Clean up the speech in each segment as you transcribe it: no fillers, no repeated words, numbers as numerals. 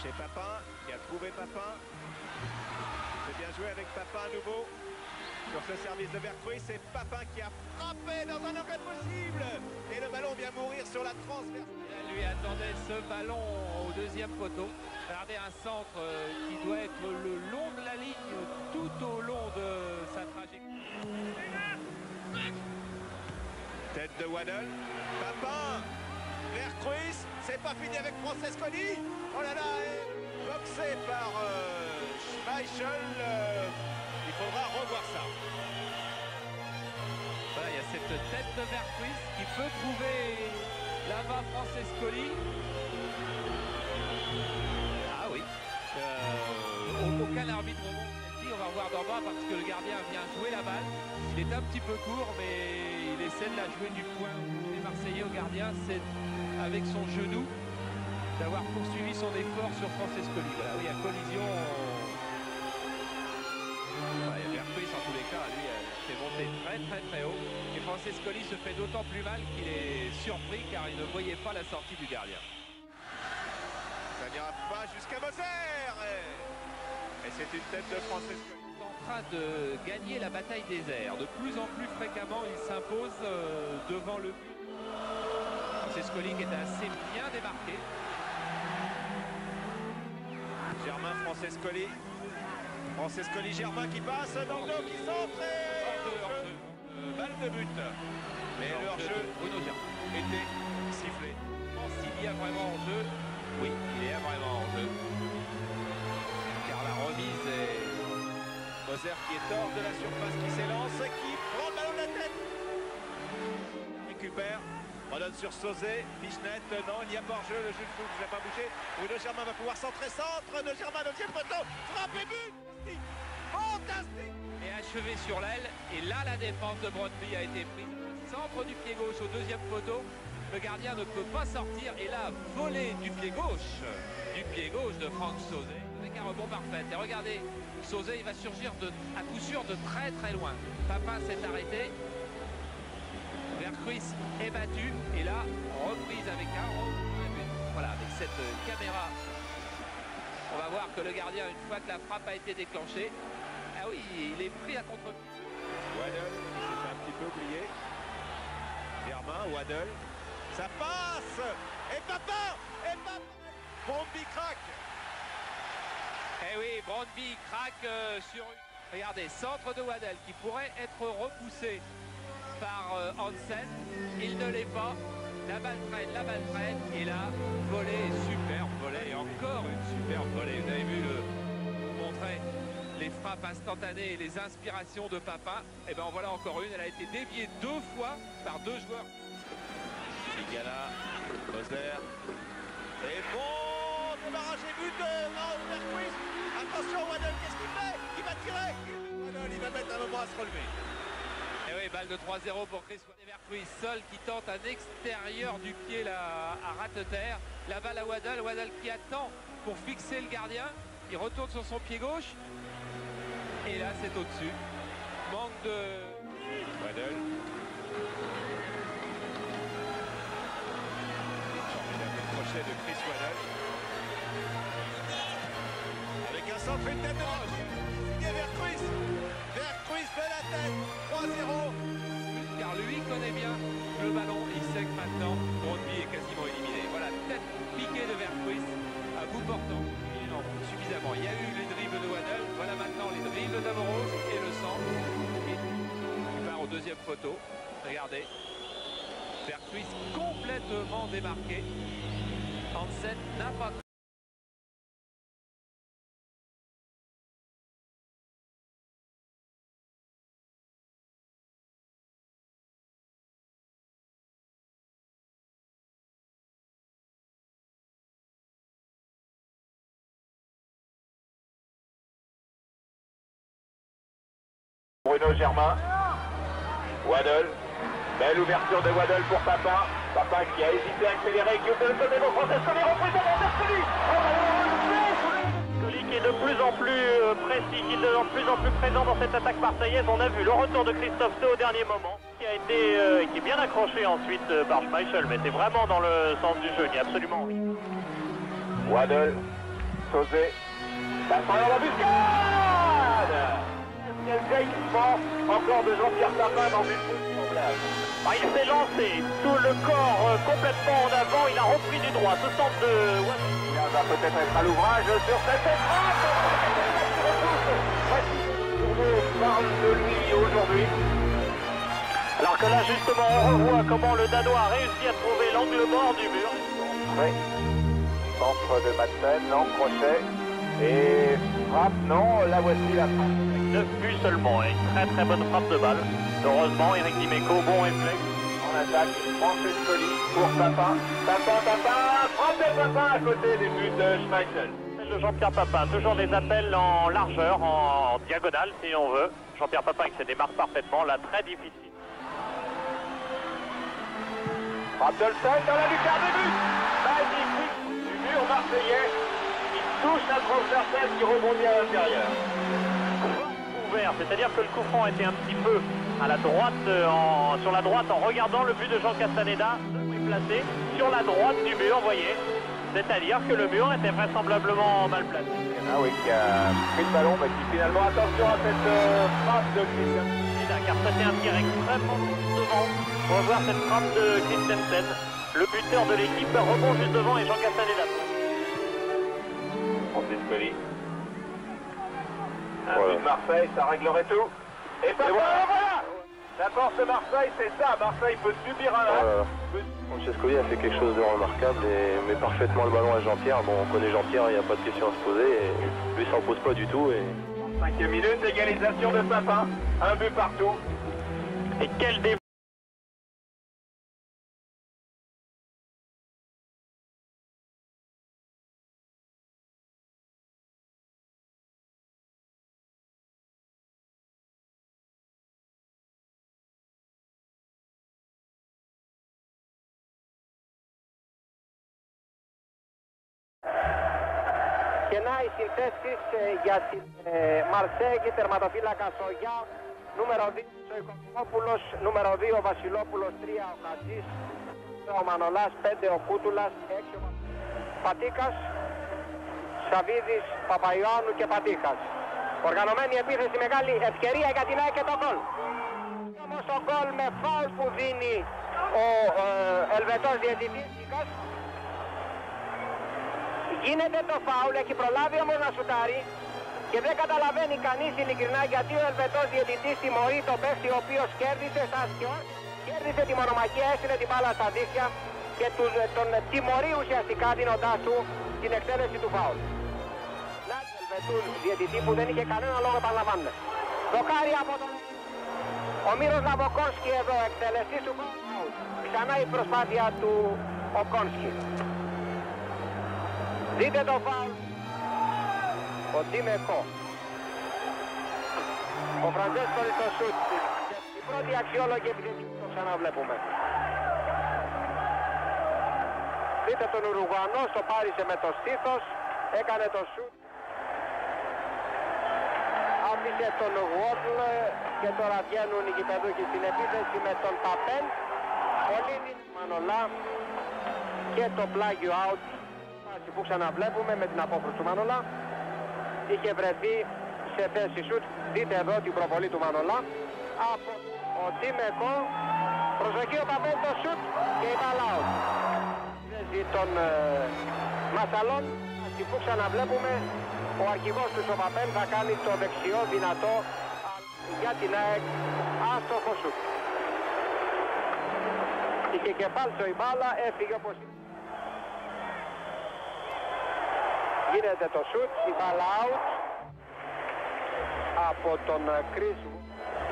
chercher Papin, qui a trouvé Papin. C'est bien joué avec Papin à nouveau. Sur ce service de Vercruis, c'est Papin qui a frappé dans un angle possible. Et le ballon vient mourir sur la transverse. Elle lui attendait ce ballon au deuxième poteau. Regardez un centre qui doit être le long de la ligne tout au long de sa trajectoire. Tête de Waddle. Papin. Vercruis. C'est pas fini avec Francescoli. Oh là là. Boxé par Schmeichel. Il faudra revoir ça. Voilà, il y a cette tête de Vercruis qui peut trouver là-bas Francescoli. Ah oui. Aucun arbitre au monde dit on va revoir d'en bas parce que le gardien vient jouer la balle. Il est un petit peu court mais il essaie de la jouer du point. Les Marseillais au gardien, c'est avec son genou d'avoir poursuivi son effort sur Francescoli. Voilà, oui, à collision. Vercruis en tous les cas, lui, fait monter très haut. Et Francescoli se fait d'autant plus mal qu'il est surpris car il ne voyait pas la sortie du gardien. Ça n'ira pas jusqu'à Moser. Et c'est une tête de Francescoli. En train de gagner la bataille des airs. De plus en plus fréquemment, il s'impose devant le but. Francescoli qui est assez bien démarqué. Germain, Francescoli. Francescoli, Germain qui passe dans le dos, qui centre et balle de but. Mais le hors-jeu était sifflé. S'il y a vraiment en-jeu, oui, il y a vraiment en-jeu. Car la remise est Moser qui est hors de la surface, qui s'élance, qui prend le ballon de la tête. Récupère, redonne sur Sauzet, Bichnet, non, il n'y a pas hors-jeu, le jeu de foot ne va pas bouger. Bruno Germain va pouvoir centrer, centre de Germain, deuxième poteau, frappe et but. Fantastique! Et achevé sur l'aile, et là la défense de Brøndby a été prise. Centre du pied gauche au deuxième poteau, le gardien ne peut pas sortir, et là, volée du pied gauche de Franck Sauzet, avec un rebond parfait. Et regardez, Sauzet il va surgir à coup sûr de très loin. Papin s'est arrêté, Vercruis est battu, et là, reprise avec un but. Voilà, avec cette caméra. On va voir que le gardien, une fois que la frappe a été déclenchée, ah oui, il est pris à contre-pied. Waddle, qui s'est fait un petit peu oublier. Germain, Waddle. Ça passe. Et Papin. Brøndby craque. Eh oui, Brøndby craque sur une... Regardez, centre de Waddle qui pourrait être repoussé par Hansen. Il ne l'est pas. La balle traîne, et là, volée, superbe volée, et encore une superbe volée. Vous avez vu montrer les frappes instantanées et les inspirations de Papin. Et bien voilà encore une, elle a été déviée 2 fois par 2 joueurs. Igala, Moser. Et bon, démarrage et but de Vercruis. Attention, Waddle, qu'est-ce qu'il fait? Il va tirer. Waddle, il va mettre un moment à se relever. Et oui, balle de 3-0 pour Chris Vercruis, seul qui tente un extérieur du pied là, à ras-de-terre. La balle à Waddle, Waddle qui attend pour fixer le gardien. Il retourne sur son pied gauche. Et là, c'est au-dessus. Manque de... Waddle. Formidable crochet de Chris Waddle. Avec un centre, une tête de roche. Et Vercruis. Vercruis fait la tête. 3-0. Car lui connaît bien le ballon. Il sait que maintenant, Brøndby est quasiment éliminé. Voilà, tête piquée de Vercruis à bout portant. Non, suffisamment. Il y a eu les dribbles de Waddle. Voilà maintenant les dribbles d'Amoros et le centre. Et il part au deuxième poteau. Regardez. Vercruis complètement démarqué. Hansen n'a pas... Bruno Germain. Waddle. Belle ouverture de Waddle pour Papin. Papin qui a hésité à accélérer, qui ouvre le côté de Francescoli, reprise de Francescoli. Francescoli qui est de plus en plus précis, qui est de plus en plus présent dans cette attaque marseillaise. On a vu le retour de Christophe Tau au dernier moment, qui a été qui est bien accroché ensuite par Schmeichel, mais c'est vraiment dans le sens du jeu, il y a absolument envie. Waddle. Sauzet. La première embuscade. Quel jaillissement encore de Jean-Pierre Papin dans une pause semblable. Il s'est lancé, tout le corps complètement en avant, il a repris du droit, ce centre de... Il va peut-être être à l'ouvrage sur cette frappe. On parle de lui aujourd'hui. Alors que là justement on revoit comment le Danois a réussi à trouver l'angle mort du mur. Oui. Centre de Madsen, non, crochet. Et frappe, non, la voici la frappe. 9 buts seulement, et une très très bonne frappe de balle. Heureusement, Eric Dimeco, bon réflexe. En attaque, Francescoli pour Papin. Papin, frappe de Papin à côté des buts de Schmeichel. De Jean-Pierre Papin, toujours des appels en largeur, en diagonale si on veut. Jean-Pierre Papin qui se démarre parfaitement, là très difficile. Frappe de Olsen dans la lucarne des buts. Magnifique du mur marseillais. Il touche la transversale qui rebondit à l'intérieur. Ouvert, c'est-à-dire que le coup franc était un petit peu à la droite, sur la droite en regardant le but de Jean Castaneda, placé sur la droite du mur, vous voyez. C'est-à-dire que le mur était vraisemblablement mal placé. Ah oui, qui a pris le ballon, mais qui finalement, attention à cette frappe de Christian. Car c'était un tir extrêmement devant. On va voir cette frappe de Christensen. Le buteur de l'équipe rebond juste devant et Jean Castaneda. Francescoli. Un but de Marseille, ça réglerait tout. Et voilà. La force de Marseille, c'est ça. Marseille peut subir un match. Francescoli a fait quelque chose de remarquable et met parfaitement le ballon à Jean-Pierre. Bon, on connaît Jean-Pierre, il n'y a pas de question à se poser. Et lui, ça n'en pose pas du tout. Et... 5e minute, égalisation de Papin. Un but partout. Et quel débat. Γεννάει συνθέσεις για την Μαρσέγγι, τερματοφύλακας ο Γιά, νούμερο 2 ο Οικονομόπουλος, νούμερο 2 ο Βασιλόπουλος, 3 ο Χατζής, ο Μανολάς, 5 ο Κούτουλας, 6 ο Πατίκας, Σαβίδης, Παπαϊωάννου και Πατίκας. Οργανωμένη επίθεση, μεγάλη ευκαιρία για την ΑΕΚ και το γκολ. Όμως ο γκολ με φάουλ που δίνει ο Ελβετός διαιτητής. Γίνεται το φάουλ, έχει προλάβει όμως να σουτάρει και δεν καταλαβαίνει κανείς ειλικρινά γιατί ο Ελβετός διαιτητής τιμωρεί τον παίκτη ο οποίος κέρδισε τη μονομαχία, έστειλε την μπάλα στα δίχτυα και τον τιμωρεί ουσιαστικά δίνοντάς του την εκτέλεση του φάουλ. Να του Ελβετού διαιτητή που δεν είχε κανένα λόγο, επαναλαμβάνουμε. Δοκάρι από τον ο Μύρος Λαβοκόνσκι εδώ, εκτελεστής του φάουλ. Ξανά η προσπάθεια του Οκόνσκι. Δείτε το φάουλ, ο Ντίμεκο, ο Φραντζέσκος στο σούτ, η πρώτη αξιόλογη επιθέση που το ξαναβλέπουμε. Δείτε τον Ουρουγουανό, το πάρισε με το στήθος, έκανε το σούτ, άφησε τον Γουότλ και τώρα βγαίνουν οι γηπεδούχοι στην επίθεση με τον Παπέν, ο Λίνιν Μανολά και το πλάγιο out που ξαναβλέπουμε με την απόκρουση του Μανολά. Είχε βρεθεί σε θέση σουτ. Δείτε εδώ την προβολή του Μανολά από ο Ντίμεκο. Προσοχή ο Παπέν το σουτ και η μπάλα out. Των Μασαλών που ξαναβλέπουμε ο αρχηγός του ο Παπέν θα κάνει το δεξιό δυνατό για την ΑΕΚ άστοχο σουτ. Είχε κεφάλσο η μπάλα, έφυγε όπως γίνεται το σουτ, η μπάλα out από τον Chris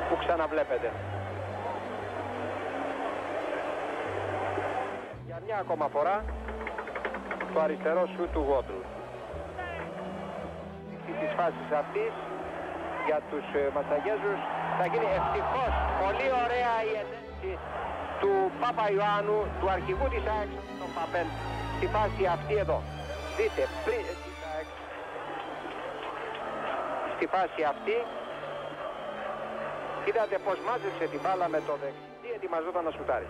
που ξαναβλέπετε. Για μια ακόμα φορά το αριστερό σουτ του Γόντλ. Της φάσης αυτής για τους Μασαγέζους θα γίνει ευτυχώς πολύ ωραία η ενέργεια του Παπαϊωάννου, του αρχηγού της ΑΕΚ, τον Παπέν, στη φάση αυτή εδώ. Δείτε, πριν στη φάση αυτή, είδατε πως μάζεψε την μπάλα με το δεξί, ετοιμαζόταν να σουτάρει.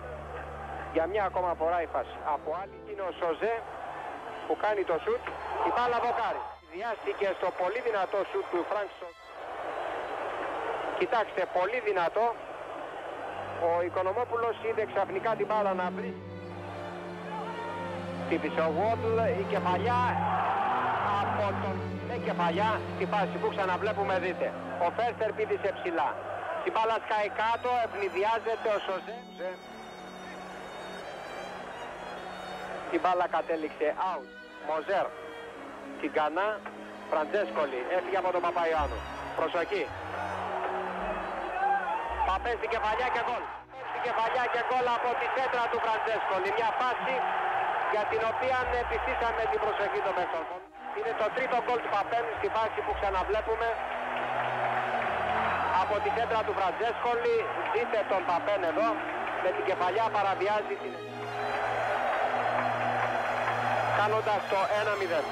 Για μια ακόμα φορά η φάση. Από άλλη είναι ο Σοζέ που κάνει το σουτ, η μπάλα δοκάρει. Διάστηκε στο πολύ δυνατό σουτ του Φρανκσον. Κοιτάξτε, πολύ δυνατό. Ο Οικονομόπουλος είδε ξαφνικά την μπάλα να βρει. Χτύπησε ο Γουόντλ, η κεφαλιά από τον κεφαλιά στη φάση που ξαναβλέπουμε, δείτε. Ο Φέρστερ πήδησε ψηλά. Η μπάλα σκάει κάτω, ευνηδιάζεται ο Σοζέ. Η μπάλα κατέληξε out. Μοζέρ, Τσιγκανά, Φραντζέσκολη, έφυγε από τον Παπαϊωάννου. Προσοχή. Παπέ στην κεφαλιά και γκολ. Στην κεφαλιά και γκολ από τη σέντρα του Φραντζέσκολη. Μια φάση για την οποία επιστήσαμε την προσοχή των παιχτών. Είναι το τρίτο γκολ του Παπέν στη φάση που ξαναβλέπουμε. Από τη σέντρα του Φραντζέσκολη. Δείτε τον Παπέν εδώ. Με την κεφαλιά παραβιάζει την... κάνοντας το 1-0.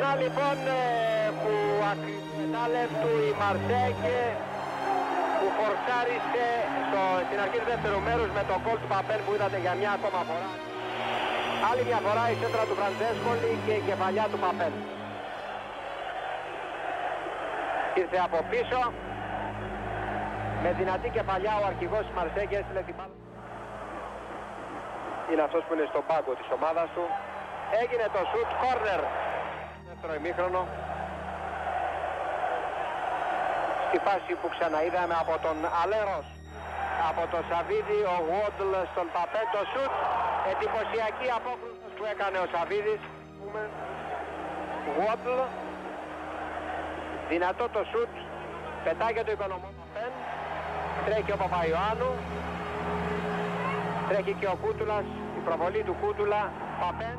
Να λοιπόν που ακριτάλεπτου η Μαρσέκε που φορσάρισε στην αρχή του δεύτερου μέρους με το γκολ του Παπέν που είδατε για μια ακόμα φορά. Άλλη μια φορά η σέντρα του Φραντζέσκολη και η κεφαλιά του Παπέν. Ήρθε από πίσω. Με δυνατή κεφαλιά ο αρχηγός της Μαρσέκε έστειλε την μπάλα. Είναι αυτός που είναι στον πάγκο της ομάδας του. Έγινε το σουτ, κόρνερ. Δεύτερο ημίχρονο. Στη φάση που ξαναείδαμε από τον Αλέρος. Από τον Σαββίδη, ο Γουόντλ στον Παπέ, το σουτ. Εντυπωσιακή απόκρουση που έκανε ο Σαββίδης. Γουόντλ. Δυνατό το σουτ. Πετάγεται το Οικονομόπουλο. Τρέχει ο Παπαϊωάννου. Τρέχει και ο Κούτουλας. Η προβολή του Κούτουλα. Παπέν.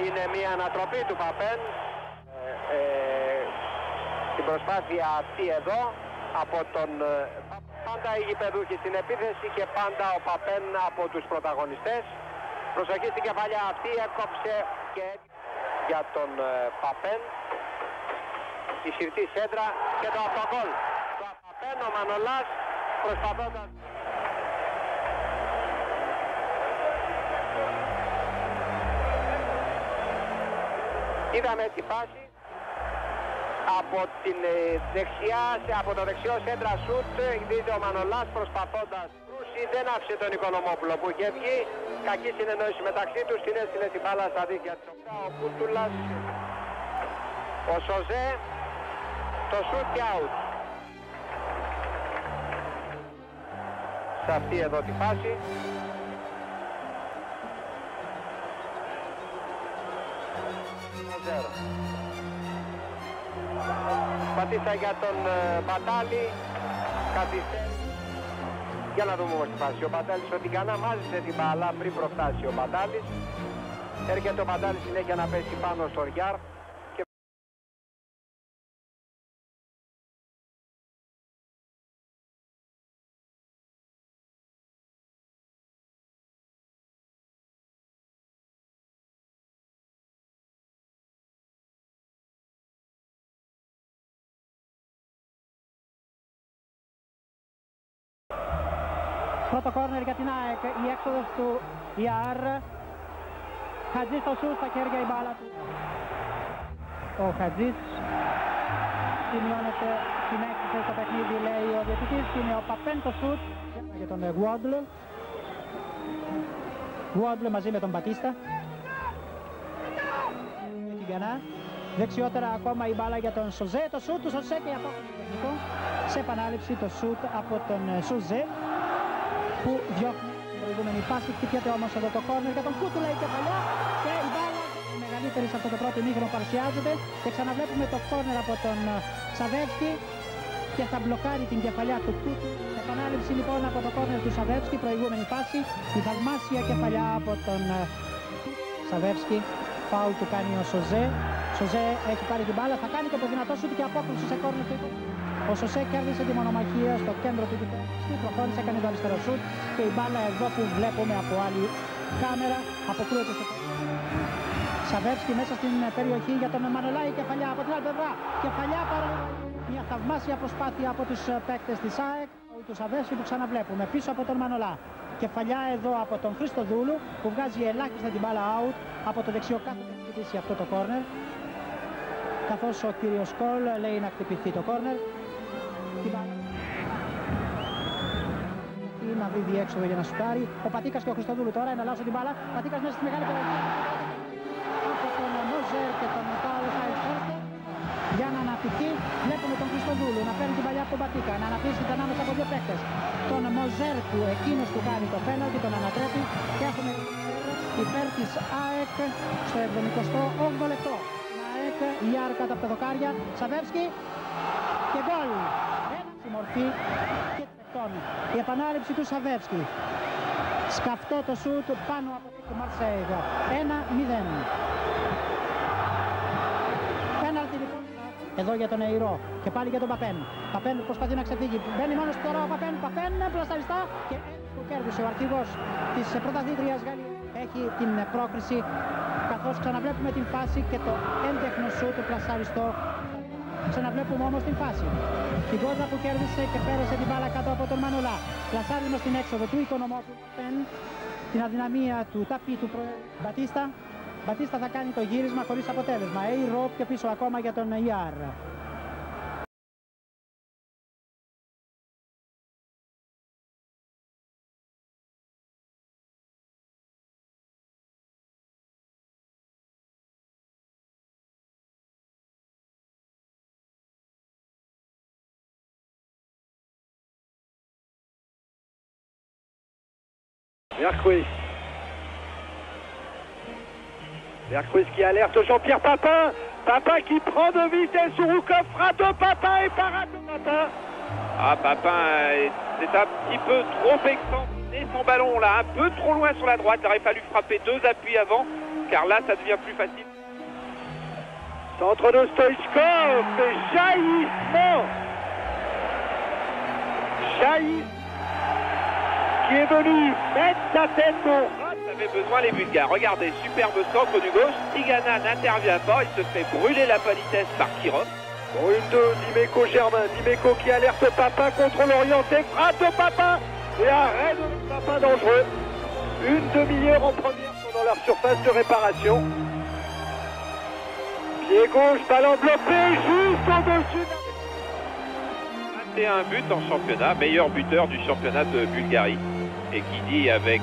Είναι μια ανατροπή του Παπέν. Την προσπάθεια αυτή εδώ από τον πάντα οι γηπεδούχοι στην επίθεση και πάντα ο Παπέν από τους πρωταγωνιστές. Προσοχή στην κεφαλιά αυτή, έκοψε και για τον Παπέν. Η συρτή σέντρα και το αυτογκόλ. Το Παπέν, ο Μανολάς προσπαθώντας. Είδαμε τη φάση από την δεξιά, από το δεξιό σέντρα σουτ, δείτε ο Μανολάς προσπαθώντας. Δεν άφησε τον Οικονομόπουλο που είχε βγει, κακή συνεννόηση μεταξύ τους, την έστειλε την μπάλα στα δίχτυα του. Ο Κούτουλας, ο Σοζέ, το σουτ και out. Σε αυτή εδώ τη φάση. Πατήσα για τον Μπατάλη, καθυστέρησε. Για να δούμε όμως τη φάση. Ο Μπατάλης ότι κανά μάζεσε την μπάλα πριν προφτάσει ο Μπατάλης. Έρχεται ο Μπατάλης συνέχεια να πέσει πάνω στο Ριάρ. Πρώτο κόρνερ για την ΑΕΚ, η έξοδος του Ιάρ. Χατζής στο σουτ, στα χέρια η μπάλα του. Ο Χατζής σημειώνεται συνέχισε στο παιχνίδι, λέει ο διαιτητής. Είναι ο Παπέν το σουτ για τον Γουόντλ. Γουόντλ μαζί με τον Μπατίστα. Δεξιότερα ακόμα η μπάλα για τον Σοζέ. Το σουτ του Σοζέ και η απόκριση τεχνικό. Σε επανάληψη το σουτ από τον Σοζέ που διώχνει την προηγούμενη φάση. Χτυπιέται όμως εδώ το κόρνερ για τον Κούτουλα η κεφαλιά και η μπάλα η μεγαλύτερη σε αυτό το πρώτο ημίχρονο παρουσιάζεται και ξαναβλέπουμε το κόρνερ από τον Σαβεύσκι και θα μπλοκάρει την κεφαλιά του Κούτουλα. Επανάληψη λοιπόν από το κόρνερ του Σαβεύσκι, προηγούμενη φάση, η θαυμάσια κεφαλιά από τον Σαβεύσκι. Φάουλ του κάνει ο Σοζέ. Σοζέ έχει πάρει την μπάλα, θα κάνει και το δυνατό σουτ και απόκριση σε κόρνερ του. Ο Σοζέ κέρδισε τη μονομαχία στο κέντρο του γηπέδου, προχώρησε, έκανε το αριστερό σουτ και η μπάλα εδώ που βλέπουμε από άλλη κάμερα αποκρούεται στο Σαβεύσκι μέσα στην περιοχή για τον Μανολάη, κεφαλιά από την άλλη πλευρά. Κεφαλιά παρά μια θαυμάσια προσπάθεια από τους παίκτες της ΑΕΚ. του Σαβέρσκι που ξαναβλέπουμε πίσω από τον Μανολά. Κεφαλιά εδώ από τον Χριστοδούλου που βγάζει ελάχιστα την μπάλα out από το δεξιό κάθετο να χτυπήσει αυτό το κόρνερ. Καθώς ο κύριος Κόλ λέει να χτυπηθεί το κόρνερ. Την μπάλα να δει διέξοδο για να σουτάρει. Ο Πατίκας και ο Χριστοδούλου τώρα εναλλάσσουν την μπάλα. Πατίκας μέσα στη μεγάλη περιοχή. Από τον Μόζερ και τον Κάρλος Αϊσφόρτε. Για να αναπτυχθεί, βλέπουμε τον Χριστοδούλου να παίρνει την παλιά από τον Πατίκα, να αναπτύσσεται ανάμεσα από δύο παίκτες. Τον Μοζέρ που εκείνος του κάνει το πέναλτι, τον ανατρέπει και έχουμε υπέρ της ΑΕΚ στο 78ο λεπτό. ΑΕΚ, Ιάρ κάτω από τα δοκάρια, Σαβέρσκι και γκολ. Ένα στη μορφή και τρεχτών. Η επανάληψη του Σαβέρσκι. Σκαφτό το σουτ πάνω από το Μαρσέιγ. 1-0. Πέναλτι λοιπόν. Εδώ για τον Εϊρό και πάλι για τον Παπέν. Παπέν προσπαθεί να ξεφύγει. Μπαίνει μόνος του τώρα ο Παπέν. Παπέν πλασταριστά και που κέρδισε ο αρχηγός της πρωταθλήτριας Γαλλίας. Έχει την πρόκριση καθώς ξαναβλέπουμε την φάση και το έντεχνο σου του πλασαριστό. Ξαναβλέπουμε όμως την φάση. Την κόντρα που κέρδισε και πέρασε την μπάλα κάτω από τον Μανολά. Πλασάρισμα στην έξοδο του Οικονομόπουλου. Την αδυναμία του ταπί του Μπατίστα. Μπατίστα θα κάνει το γύρισμα χωρίς αποτέλεσμα. Εϊρό πιο πίσω ακόμα για τον Ιάρ. Vercruis qui alerte Jean-Pierre Papin. Papin qui prend de vitesse sur Roukov, frappe de Papin et parade de Papin. Ah, Papin, c'est un petit peu trop excentré son ballon là, un peu trop loin sur la droite. Il aurait fallu frapper deux appuis avant, car là ça devient plus facile. Centre de Stoïchkov et jaillissement. Qui est venu mettre sa tête au ras. Ça avait besoin les Bulgares. Regardez, superbe centre du gauche. Tigana n'intervient pas, il se fait brûler la politesse par Kirov. Bon, une de Dimeco Germain. Dimeco qui alerte Papin contre l'orienté. Frappe de Papin et arrêt de Papin dangereux. Une demi-heure en première dans leur surface de réparation. Pied gauche, balle enveloppée, juste au-dessus. 21 buts en championnat, meilleur buteur du championnat de Bulgarie. Et qui dit avec...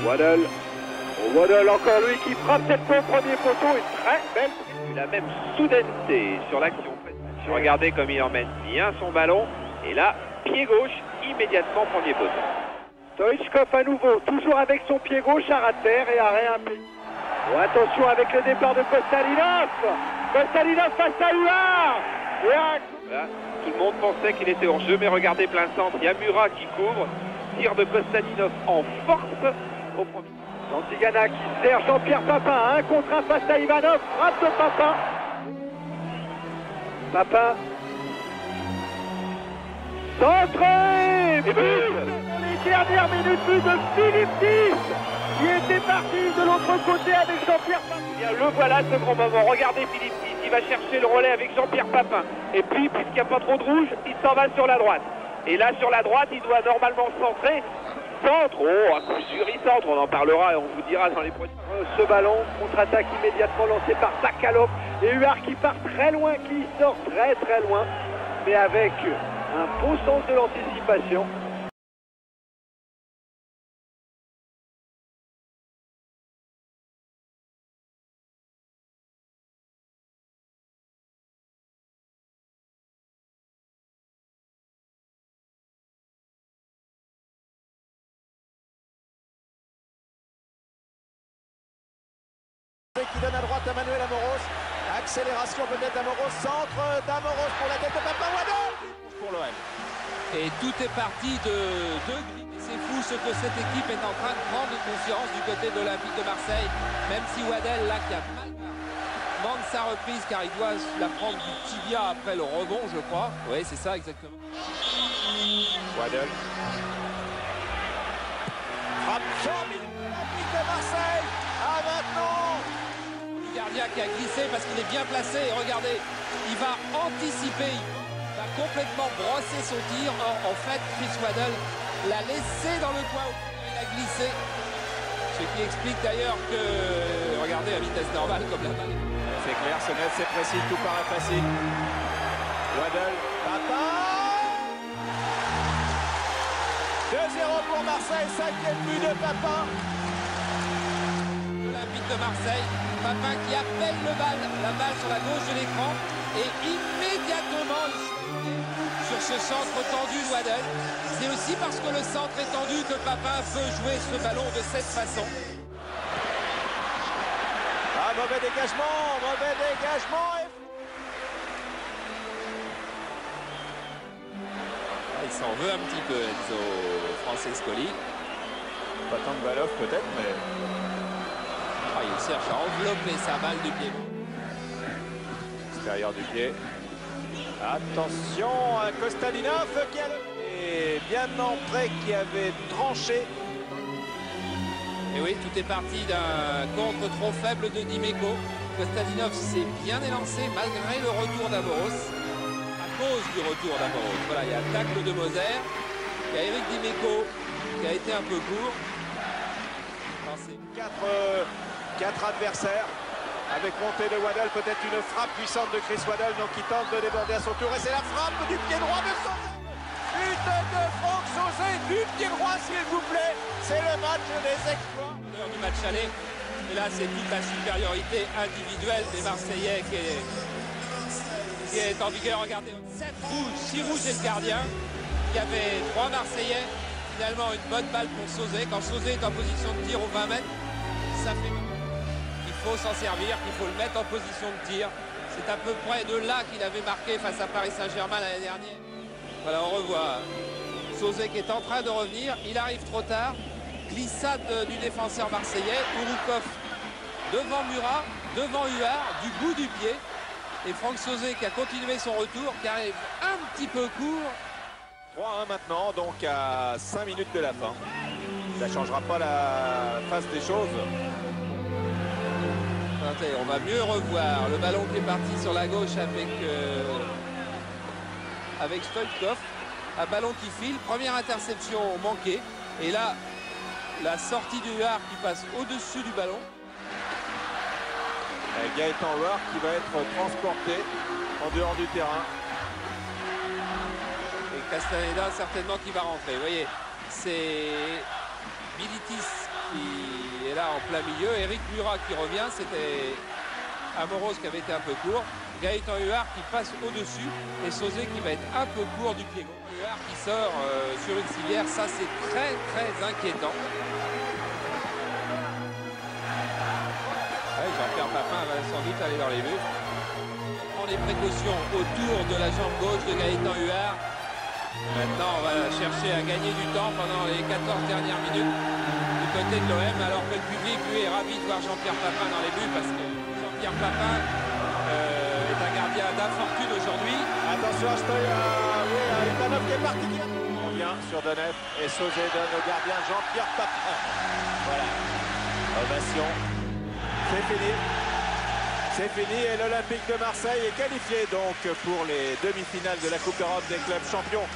Waddle, encore lui qui frappe cette fois au premier poteau, une très belle. La même soudaineté sur l'action. Regardez comme il emmène bien son ballon. Et là, pied gauche, immédiatement premier poteau. Stoïchkov à nouveau, toujours avec son pied gauche, à terre et arrêt impédible. Oh, attention avec le départ de Kostalinov. Kostalinov face à Huard. Voilà. Tout le monde pensait qu'il était hors jeu, mais regardez plein centre. Il y a Murat qui couvre. Tir de Kostalinov en force au premier. Dantigana qui sert Jean-Pierre Papin. 1 contre 1 face à Ivanov. Frappe de Papin. Papin. Centré. But dans les dernières minutes, but de Philippe Tis qui était parti de l'autre côté avec Jean-Pierre Papin. Bien, le voilà ce grand moment. Regardez Philippe Tis. Il va chercher le relais avec Jean-Pierre Papin. Et puis, puisqu'il n'y a pas trop de rouge, il s'en va sur la droite. Et là, sur la droite, il doit normalement centrer. Centre, oh, à coup sûr, il centre. On en parlera et on vous dira dans les prochains. Ce ballon, contre-attaque immédiatement lancé par Bakalov. Et Huard qui part très loin, qui sort très très loin. Mais avec un beau sens de l'anticipation. Qui donne à droite à Manuel Amoros. Accélération peut-être d'Amoros. Centre d'Amoros pour la tête de Papin Waddle pour l'OM. Et tout est parti de c'est fou ce que cette équipe est en train de prendre conscience du côté de l'Olympique de Marseille. Même si Waddle là qui a mal manque sa reprise car il doit la prendre du tibia après le rebond je crois. Oui c'est ça exactement. Waddle. Frappe formidable de l'Olympique de Marseille. Ah maintenant. Gardien qui a glissé parce qu'il est bien placé et regardez, il va anticiper, il va complètement brossé son tir. Or, en fait, Chris Waddle l'a laissé dans le coin. Il a glissé. Ce qui explique d'ailleurs que, regardez, à vitesse normale comme la balle. C'est clair, c'est net, c'est précis, tout paraît facile. Waddle, Papin 2-0 pour Marseille, 5e but de Papin. Olympique de Marseille, Papin qui appelle la balle sur la gauche de l'écran et immédiatement sur ce centre tendu de Waddle. C'est aussi parce que le centre est tendu que Papin peut jouer ce ballon de cette façon. Ah, mauvais dégagement. Il s'en veut un petit peu, Enzo Francescoli. Pas tant de Baloff peut-être, mais... Il cherche à envelopper sa balle du pied. Extérieur du pied. Attention à Kostadinov qui a et bien entré, qui avait tranché. Et oui, tout est parti d'un contre trop faible de Dimeco. Kostadinov s'est bien élancé malgré le retour d'Amoros. À cause du retour d'Amoros. Voilà, il y a un tacle de Moser. Il y a Eric Dimeco qui a été un peu court. 4 adversaires. Avec montée de Waddle, peut-être une frappe puissante de Chris Waddle, donc il tente de déborder à son tour. Et c'est la frappe du pied droit de Sauzet. But de Franck Sauzet, du pied droit s'il vous plaît. C'est le match des exploits. Du match aller. Et là, c'est toute la supériorité individuelle des Marseillais qui est en vigueur. Regardez, 7 rouges, 6 rouges et le gardien. Il y avait 3 Marseillais. Finalement, une bonne balle pour Sauzet. Quand Sauzet est en position de tir aux 20 mètres, ça fait... Il faut s'en servir, il faut le mettre en position de tir. C'est à peu près de là qu'il avait marqué face à Paris Saint-Germain l'année dernière. Voilà, on revoit Sauzet qui est en train de revenir. Il arrive trop tard. Glissade du défenseur marseillais. Ouroukov devant Murat, devant Huard, du bout du pied. Et Franck Sauzet qui a continué son retour, qui arrive un petit peu court. 3-1 maintenant, donc à 5 minutes de la fin. Ça ne changera pas la face des choses. On va mieux revoir le ballon qui est parti sur la gauche avec Stoichkov. Un ballon qui file, première interception manquée. Et là, la sortie du Huard qui passe au-dessus du ballon. Et Gaëtan Huard qui va être transporté en dehors du terrain. Et Castaneda certainement qui va rentrer. Vous voyez, c'est Militis qui est là en plein milieu. Eric Murat qui revient. C'était Amoros qui avait été un peu court. Gaëtan Huard qui passe au-dessus. Et Sauzet qui va être un peu court du pied gauche. Huard qui sort sur une civière. Ça, c'est très, très inquiétant. Ouais, Jean-Pierre Papin va sans doute aller dans les buts. On prend les précautions autour de la jambe gauche de Gaëtan Huard. Maintenant, on va chercher à gagner du temps pendant les 14 dernières minutes du côté de l'OM, alors que le public, lui, est ravi de voir Jean-Pierre Papin dans les buts, parce que Jean-Pierre Papin est un gardien d'infortune aujourd'hui. Attention à Ivanov qui est parti. On vient sur Denef et Sauzet donne au gardien Jean-Pierre Papin. Voilà. Ovation. C'est fini. C'est fini et l'Olympique de Marseille est qualifié donc pour les demi-finales de la Coupe d'Europe des clubs champions.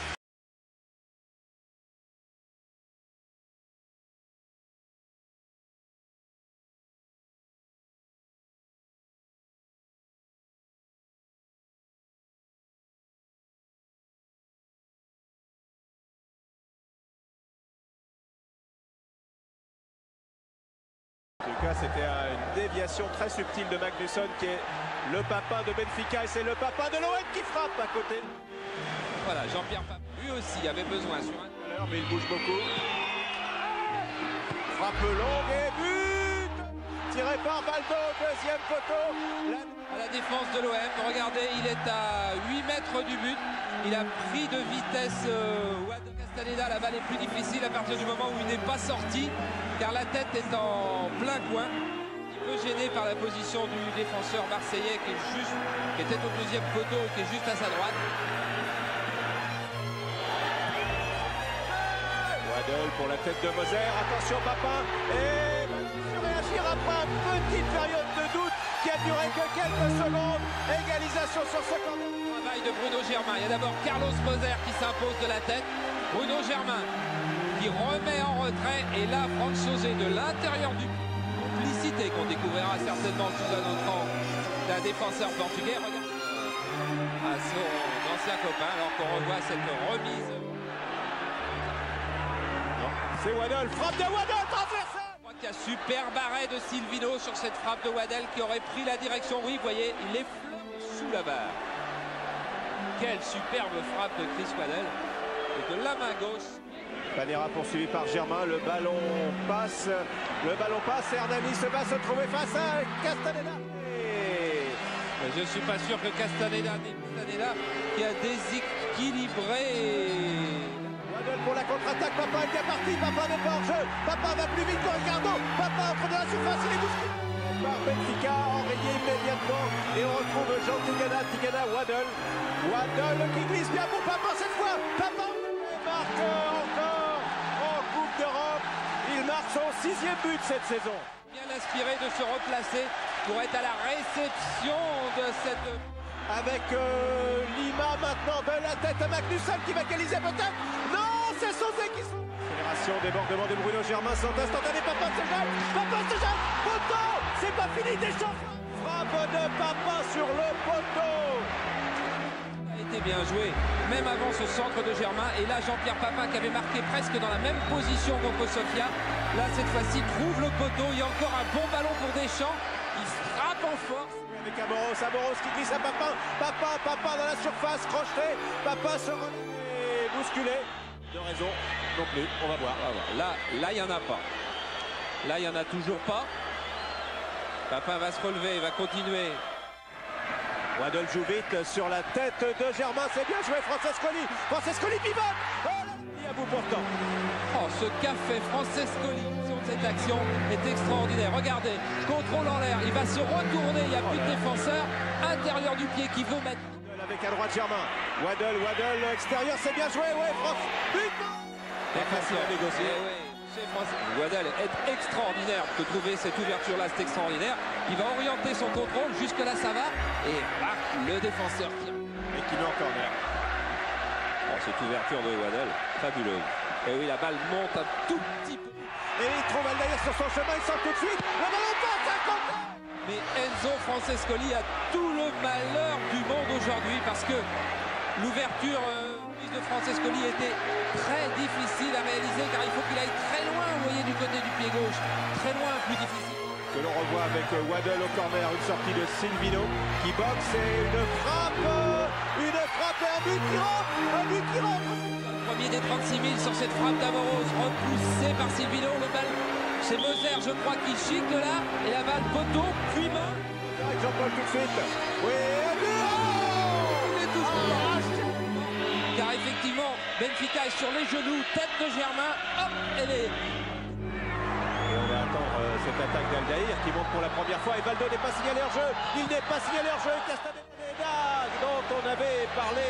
En tout cas, c'était une déviation très subtile de Magnusson qui est le Papin de Benfica et c'est le Papin de l'OM qui frappe à côté. Voilà, Jean-Pierre Papin, lui aussi, avait besoin sur un... Mais il bouge beaucoup. Frappe longue et but tiré par Baldo, deuxième poteau. À la défense de l'OM, regardez, il est à 8 mètres du but. Il a pris de vitesse Castaneda, la balle est plus difficile à partir du moment où il n'est pas sorti, car la tête est en plein coin. Un peu gêné par la position du défenseur marseillais qui était au deuxième poteau et qui est juste à sa droite. Waddle pour la tête de Moser, attention Papin, et réagir après une petite période de doute qui a duré que quelques secondes. Égalisation sur ce corner. Travail bataille de Bruno Germain. Il y a d'abord Carlos Moser qui s'impose de la tête. Bruno Germain qui remet en retrait. Et là, Franck Sauzet de l'intérieur du complicité qu'on découvrira certainement sous un autre an d'un défenseur portugais. Regarde à son ancien copain alors qu'on revoit cette remise. C'est Waddle, frappe de Waddle, transversale. Je crois qu'il y a super arrêt de Silvino sur cette frappe de Waddle qui aurait pris la direction. Oui, vous voyez, il est sous la barre. Quelle superbe frappe de Chris Waddle. Et de la main gauche. Panera poursuivi par Germain, le ballon passe. Et Hernani se va se trouver face à Castaneda. Mais je ne suis pas sûr que Castaneda qui a déséquilibré. Waddle pour la contre-attaque, Papa est bien parti, Papa n'est pas en jeu, Papa va plus vite que Ricardo, Papa entre dans la surface, il est bousculé par Benfica, enrayé immédiatement, et on retrouve Jean Tigana, Waddle qui glisse bien pour Papa cette fois, Papa marque encore en Coupe d'Europe, il marque son 6e but cette saison. Bien inspiré de se replacer pour être à la réception de cette... Avec Lima maintenant de la tête à Magnussen qui va égaliser peut-être. Non, c'est Sauzet qui sont. Accélération, débordement de Bruno Germain, sans instantané, Papa se jette, poteau, c'est pas fini Deschamps. Frappe de Papa sur le poteau. Ça a été bien joué, même avant ce centre de Germain. Et là, Jean-Pierre Papin qui avait marqué presque dans la même position contre Sofia. Là, cette fois-ci, trouve le poteau. Il y a encore un bon ballon pour Deschamps. Il frappe en force. Avec Amoros qui glisse à Papin. Papa dans la surface, crocheté. Papa se relève bousculé. De raison non plus, on va voir. Là, il n'y en a pas. Là, il n'y en a toujours pas. Papin va se relever, il va continuer. Waddle joue vite sur la tête de Germain. C'est bien joué, Francescoli pivote. Oh là, il y a bout pourtant. Oh, ce qu'a fait Francescoli sur cette action est extraordinaire. Regardez, contrôle en l'air, il va se retourner, il n'y a plus de défenseur. Intérieur du pied qui veut mettre. Avec à droite Germain. Waddle extérieur, c'est bien joué, ouais, France. But. Pas facile à négocier. Waddle est extraordinaire de trouver cette ouverture là, c'est extraordinaire. Il va orienter son contrôle, jusque là ça va. Et le défenseur tire. Et qui met en corner. Oh, cette ouverture de Waddle, fabuleuse. Et oui, la balle monte un tout petit peu. Et il trouve Aldaïr sur son chemin, il sort tout de suite. Le ballon passe à côté. Mais Enzo Francescoli a tout le malheur du monde aujourd'hui parce que l'ouverture de Francescoli était très difficile à réaliser car il faut qu'il aille très loin, vous voyez, du côté du pied gauche. Très loin, plus difficile. Que l'on revoit avec Waddle au corner, une sortie de Silvino qui boxe et une frappe et un but qui rentre. Premier des 36 000 sur cette frappe d'Amoros, repoussé par Silvino. Le balle, c'est Moser, je crois, qui chicle là. Et la balle poteau, puis main. Avec Jean-Paul tout de suite. Oui, il est tout car effectivement, Benfica est sur les genoux, tête de Germain. Hop, elle est. Et on va attendre cette attaque d'Aldaïr qui monte pour la première fois. Et Valdo n'est pas signalé hors jeu. Il n'est pas signalé hors jeu. Castaneda dont on avait parlé.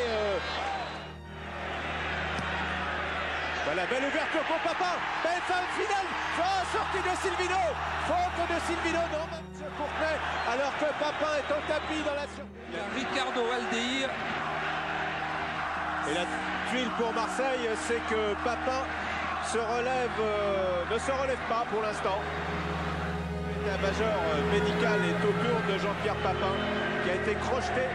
Voilà, belle ouverture pour Papa. Belle fin de finale. Sortie de Silvino. Faute de Silvino. Non, M. Courtenay. Alors que Papin est au tapis dans la surface. Ricardo Aldaïr. Et la tuile pour Marseille, c'est que Papin ne se relève pas pour l'instant. L'état-major médical est autour de Jean-Pierre Papin, qui a été crocheté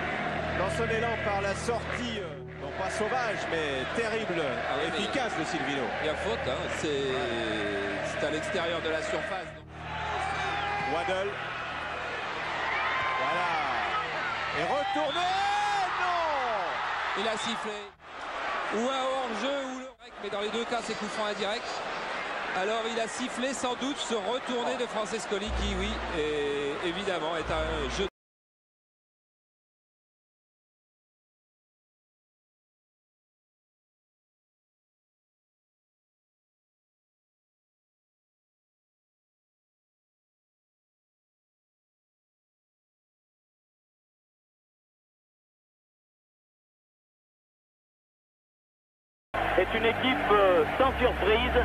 dans son élan par la sortie. Non pas sauvage, mais terrible, efficace de Silvino. Il y a faute, hein. C'est à l'extérieur de la surface. Waddle. Voilà. Et retourné. Non. Il a sifflé. Ou un hors-jeu, ou le rec, mais dans les deux cas, c'est coup franc indirect. Alors il a sifflé sans doute ce retourné de Francescoli qui, oui, évidemment, est un jeu. C'est une équipe sans surprise,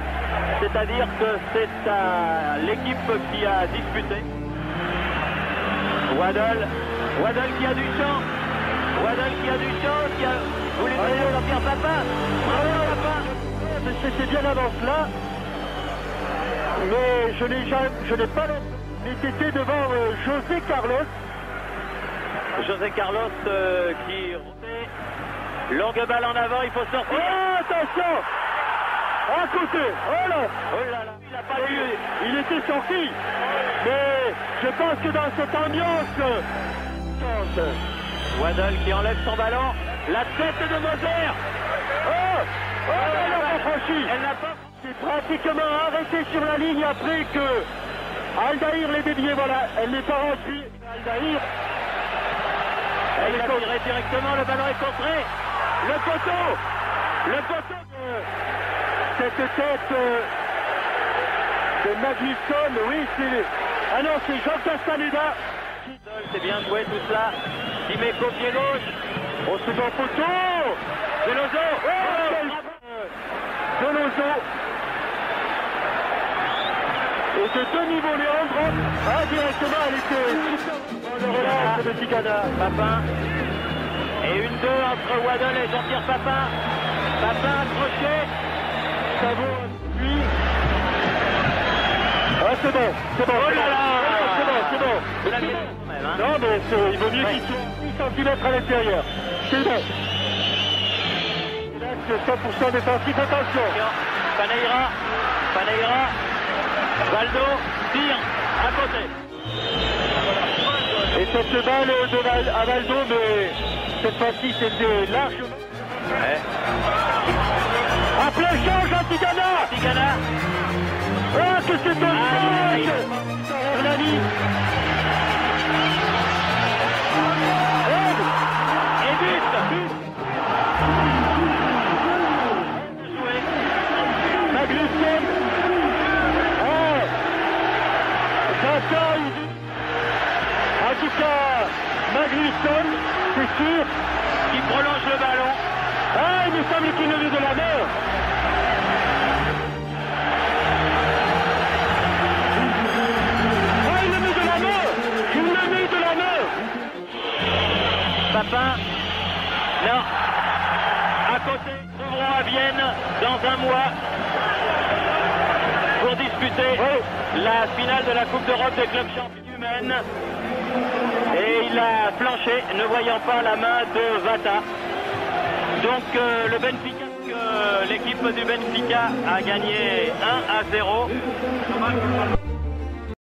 c'est-à-dire que c'est l'équipe qui a disputé. Waddle qui a du champ, Waddell qui a du chance, qui a voulu faire Jean-Pierre Papin. Bravo Papin. C'était bien avant cela, mais je n'ai pas été devant José Carlos. José Carlos qui remet. Longue balle en avant, il faut sortir. Oh, attention! À côté! Oh là! Oh là là, il n'a pas eu. Il était sorti! Mais je pense que dans cette ambiance... Waddell qui enlève son ballon. La tête de Moser. Oh! Elle n'a pas franchi! Elle n'a pas. C'est pratiquement arrêté sur la ligne après que Aldaïr l'ait dévié. Voilà, elle n'est pas rentrée. Aldaïr. Elle est tirée directement, le ballon est contré. Le poteau. Cette tête de Magnusson, oui, c'est... Ah non, c'est Jean Castaneda. C'est bien joué tout cela. Dimeco pied gauche. Au second poteau. Veloso. Veloso. Et de deux niveaux, Léandre. Ah, directement, elle était... Le relâche de Tigana. Papin. Et une 2 entre Waddell et Jean-Pierre Papin. Papin accroché. Ça vaut lui. Ah, c'est bon. Oh là là. C'est bon. Vous l'avez quand même, hein. Non, mais il vaut mieux qu'il soit 10 cm à l'intérieur. C'est bon. Là, c'est 100% défensif, attention. Paneira. Valdo tire à côté. Et cette balle à Valdo, mais cette fois-ci, c'était largement. Ouais. À plein champ, Tigana. Ah, que c'est un match. Hernani. Et but. Magnusson. Bataille. En tout cas, Magnusson, c'est sûr. Qui prolonge le ballon. Ah, il me semble qu'il le met de la main. Ah, il le met de la main. Papin. Non. À côté, nous trouverons à Vienne dans un mois pour disputer la finale de la Coupe d'Europe des clubs champions humaines. Et il a flanché, ne voyant pas la main de Vata. Donc le Benfica, l'équipe du Benfica a gagné 1-0.